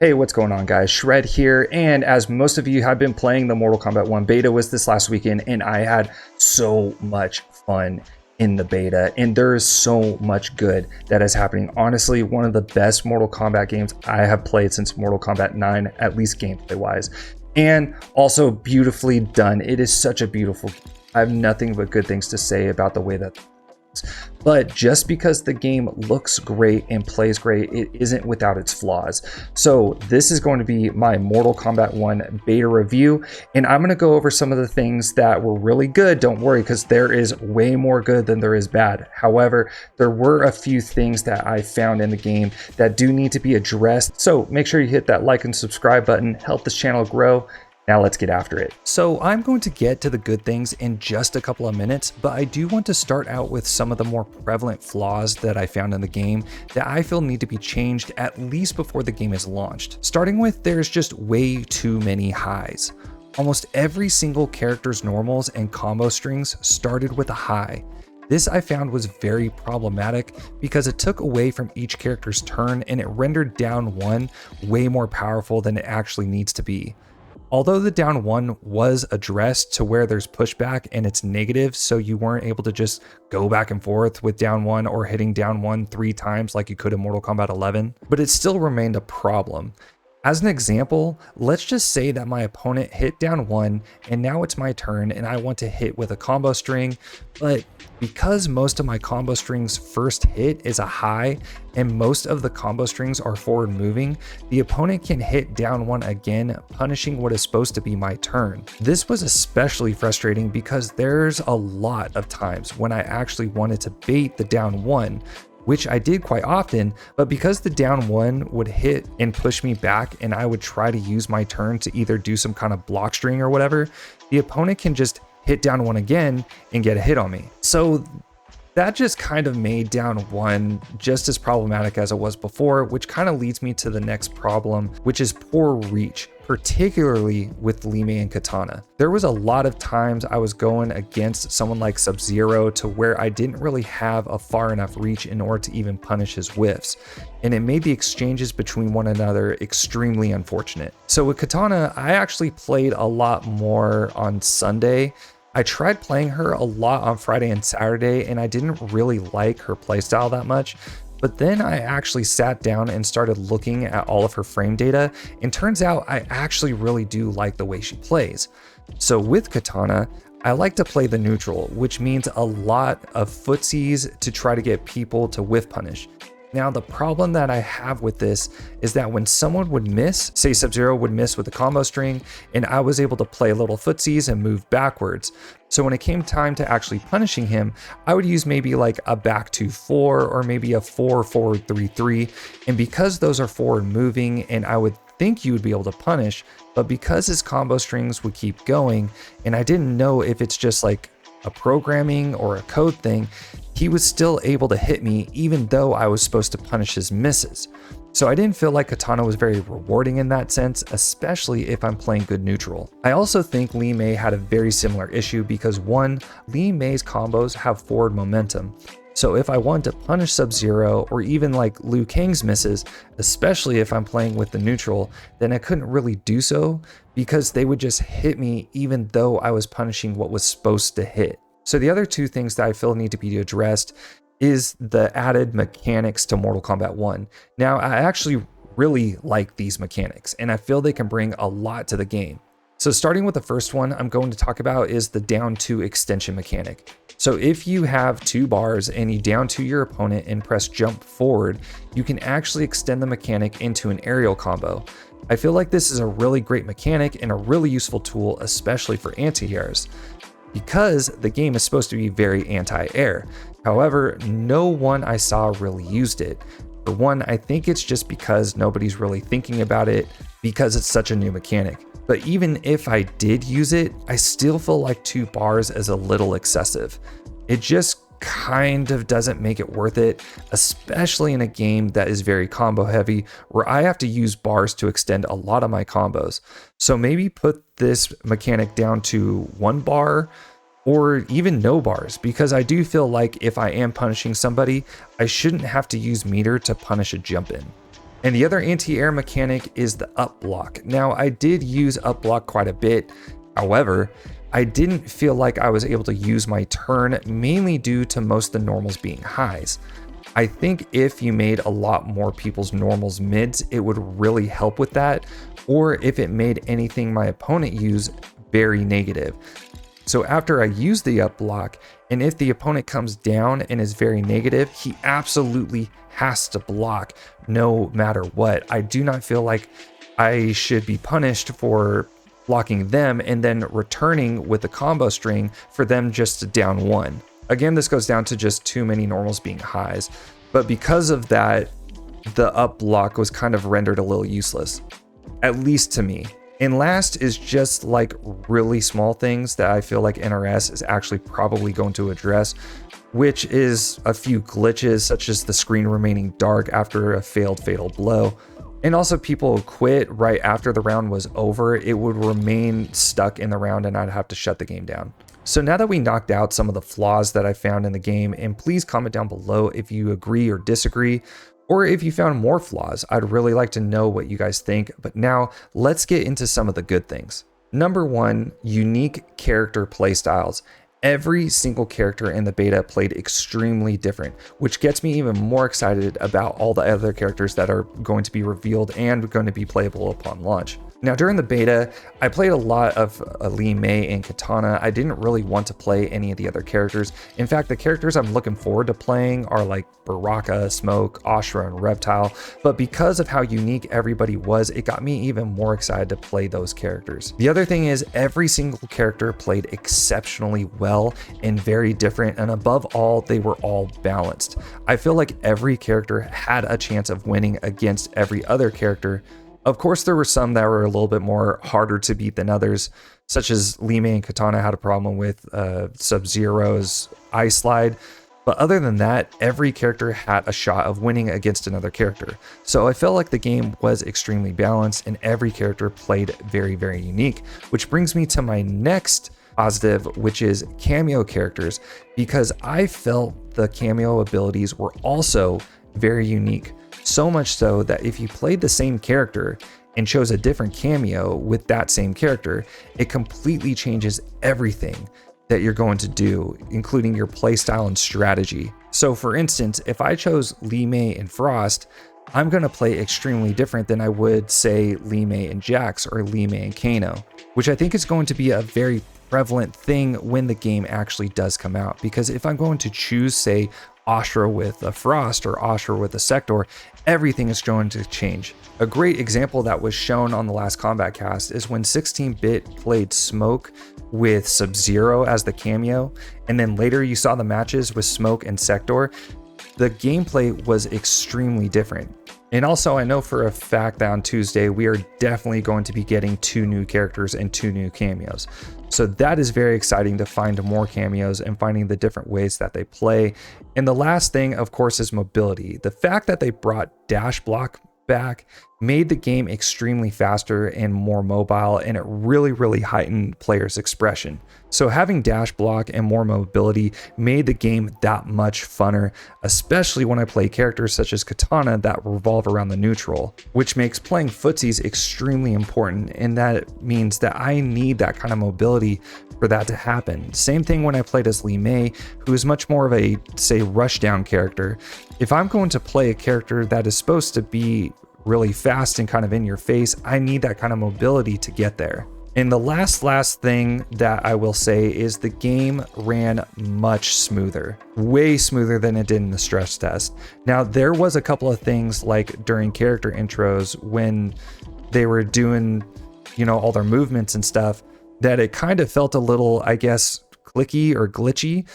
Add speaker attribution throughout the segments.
Speaker 1: Hey, what's going on, guys? Shred here, and as most of you have been playing, the Mortal Kombat 1 beta was this last weekend, and I had so much fun in the beta, and there is so much good that is happening. Honestly, one of the best Mortal Kombat games I have played since Mortal Kombat 9, at least gameplay-wise, and also beautifully done. It is such a beautiful game. I have nothing but good things to say about the way that. But just because the game looks great and plays great, it isn't without its flaws. So this is going to be my Mortal Kombat 1 beta review, and I'm going to go over some of the things that were really good. Don't worry, because there is way more good than there is bad. However, there were a few things that I found in the game that do need to be addressed. So make sure you hit that like and subscribe button, help this channel grow. Now let's get after it. So I'm going to get to the good things in just a couple of minutes, but I do want to start out with some of the more prevalent flaws that I found in the game that I feel need to be changed at least before the game is launched. Starting with, there's just way too many highs. Almost every single character's normals and combo strings started with a high. This I found was very problematic because it took away from each character's turn and it rendered down one way more powerful than it actually needs to be. Although the down one was addressed to where there's pushback and it's negative, so you weren't able to just go back and forth with down one or hitting down one 3 times like you could in Mortal Kombat 11, but it still remained a problem. As an example, let's just say that my opponent hit down one and now it's my turn and I want to hit with a combo string, but because most of my combo strings first hit is a high and most of the combo strings are forward moving, the opponent can hit down one again, punishing what is supposed to be my turn. This was especially frustrating because there's a lot of times when I actually wanted to bait the down one, which I did quite often, but because the down one would hit and push me back and I would try to use my turn to either do some kind of block string or whatever, the opponent can just hit down one again and get a hit on me. So that just kind of made down one just as problematic as it was before, which kind of leads me to the next problem, which is poor reach, particularly with Li Mei and Katana. There was a lot of times I was going against someone like Sub-Zero to where I didn't really have a far enough reach in order to even punish his whiffs, and it made the exchanges between one another extremely unfortunate. So with Katana, I actually played a lot more on Sunday. I tried playing her a lot on Friday and Saturday, and I didn't really like her playstyle that much. But then I actually sat down and started looking at all of her frame data, and turns out I actually really do like the way she plays. So with Katana, I like to play the neutral, which means a lot of footsies to try to get people to whiff punish. Now, the problem that I have with this is that when someone would miss, say Sub-Zero would miss with a combo string, and I was able to play little footsies and move backwards. So when it came time to actually punishing him, I would use maybe like a back 2-4 or maybe a 4-forward 3-3. And because those are forward moving and I would think you would be able to punish, but because his combo strings would keep going, and I didn't know if it's just like a programming or a code thing, he was still able to hit me even though I was supposed to punish his misses. So I didn't feel like Katana was very rewarding in that sense, especially if I'm playing good neutral. I also think Li Mei had a very similar issue because one, Li Mei's combos have forward momentum. So if I wanted to punish Sub-Zero or even like Liu Kang's misses, especially if I'm playing with the neutral, then I couldn't really do so because they would just hit me even though I was punishing what was supposed to hit. So the other two things that I feel need to be addressed is the added mechanics to Mortal Kombat 1. Now, I actually really like these mechanics, and I feel they can bring a lot to the game. So starting with the first one I'm going to talk about is the down 2 extension mechanic. So if you have 2 bars and you down 2 your opponent and press jump forward, you can actually extend the mechanic into an aerial combo. I feel like this is a really great mechanic and a really useful tool, especially for anti-airs, because the game is supposed to be very anti-air. However, no one I saw really used it. For one, I think it's just because nobody's really thinking about it because it's such a new mechanic. But even if I did use it, I still feel like 2 bars is a little excessive. It just kind of doesn't make it worth it, especially in a game that is very combo heavy where I have to use bars to extend a lot of my combos. So maybe put this mechanic down to 1 bar or even no bars, because I do feel like if I am punishing somebody, I shouldn't have to use meter to punish a jump in. And the other anti-air mechanic is the up block. Now, I did use up block quite a bit. However, I didn't feel like I was able to use my turn, mainly due to most of the normals being highs. I think if you made a lot more people's normals mids, it would really help with that, or if it made anything my opponent use very negative. So after I use the up block, and if the opponent comes down and is very negative, he absolutely has to block no matter what. I do not feel like I should be punished for blocking them and then returning with the combo string for them just to down one. Again, this goes down to just too many normals being highs, but because of that, the up block was kind of rendered a little useless, at least to me. And last is just like really small things that I feel like NRS is actually probably going to address, which is a few glitches such as the screen remaining dark after a failed fatal blow. And also people quit right after the round was over. It would remain stuck in the round and I'd have to shut the game down. So now that we knocked out some of the flaws that I found in the game, and please comment down below if you agree or disagree, or if you found more flaws. I'd really like to know what you guys think, but now let's get into some of the good things. Number one, unique character playstyles. Every single character in the beta played extremely different, which gets me even more excited about all the other characters that are going to be revealed and going to be playable upon launch. Now, during the beta, I played a lot of Li Mei and Katana. I didn't really want to play any of the other characters. In fact, the characters I'm looking forward to playing are like Baraka, Smoke, Ashura, and Reptile. But because of how unique everybody was, it got me even more excited to play those characters. The other thing is every single character played exceptionally well and very different. And above all, they were all balanced. I feel like every character had a chance of winning against every other character. Of course, there were some that were a little bit more harder to beat than others, such as Li Mei and Katana had a problem with Sub-Zero's Ice Slide. But other than that, every character had a shot of winning against another character. So I felt like the game was extremely balanced and every character played very, very unique, which brings me to my next positive, which is cameo characters, because I felt the cameo abilities were also very unique. So much so that if you played the same character and chose a different cameo with that same character, it completely changes everything that you're going to do, including your playstyle and strategy. So for instance, if I chose Li Mei and Frost, I'm going to play extremely different than I would say Li Mei and Jax or Li Mei and Kano, which I think is going to be a very prevalent thing when the game actually does come out. Because if I'm going to choose, say, Ashura with a Frost or Ashura with a Sector, everything is going to change. A great example that was shown on the last Combat Cast is when 16-Bit played Smoke with Sub-Zero as the cameo, and then later you saw the matches with Smoke and Sector. The gameplay was extremely different. And also, I know for a fact that on Tuesday, we are definitely going to be getting 2 new characters and 2 new cameos. So that is very exciting to find more cameos and finding the different ways that they play. And the last thing, of course, is mobility. The fact that they brought dash block back made the game extremely faster and more mobile, and it really heightened players' expression. So having dash block and more mobility made the game that much funner, especially when I play characters such as Katana that revolve around the neutral, which makes playing footsies extremely important, and that means that I need that kind of mobility for that to happen. Same thing when I played as Li Mei, who is much more of a, say, rushdown character. If I'm going to play a character that is supposed to be really fast and kind of in your face, I need that kind of mobility to get there. And the last thing that I will say is the game ran much smoother, way smoother than it did in the stress test. Now, there was a couple of things like during character intros when they were doing, you know, all their movements and stuff, that it kind of felt a little, I guess, clicky or glitchy.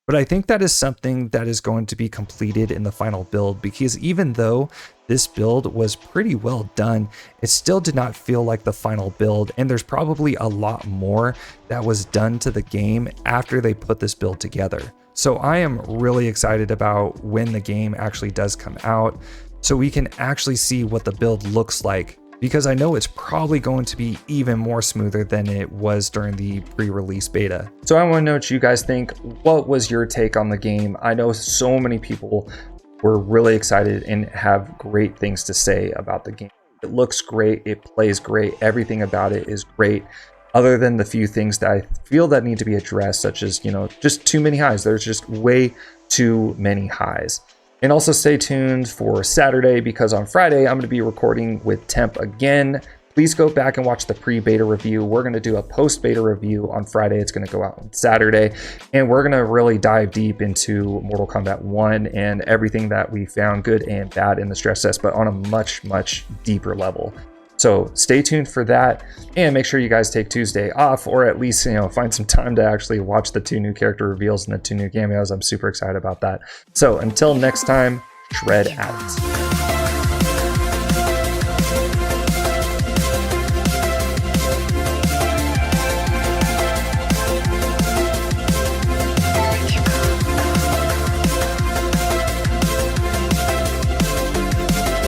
Speaker 1: But I think that is something that is going to be completed in the final build, because even though this build was pretty well done, it still did not feel like the final build, and there's probably a lot more that was done to the game after they put this build together. So I am really excited about when the game actually does come out, so we can actually see what the build looks like, because I know it's probably going to be even more smoother than it was during the pre-release beta. So I want to know what you guys think. What was your take on the game? I know so many people we're really excited and have great things to say about the game. It looks great, it plays great, everything about it is great, other than the few things that I feel that need to be addressed, such as, you know, just too many highs. There's just way too many highs. And also stay tuned for Saturday, because on Friday I'm going to be recording with Temp again. Please go back and watch the pre-beta review. We're going to do a post-beta review on Friday. It's going to go out on Saturday. And we're going to really dive deep into Mortal Kombat 1 and everything that we found good and bad in the stress test, but on a much, much deeper level. So stay tuned for that, and make sure you guys take Tuesday off, or at least, you know, find some time to actually watch the 2 new character reveals and the 2 new cameos. I'm super excited about that. So until next time, shred out.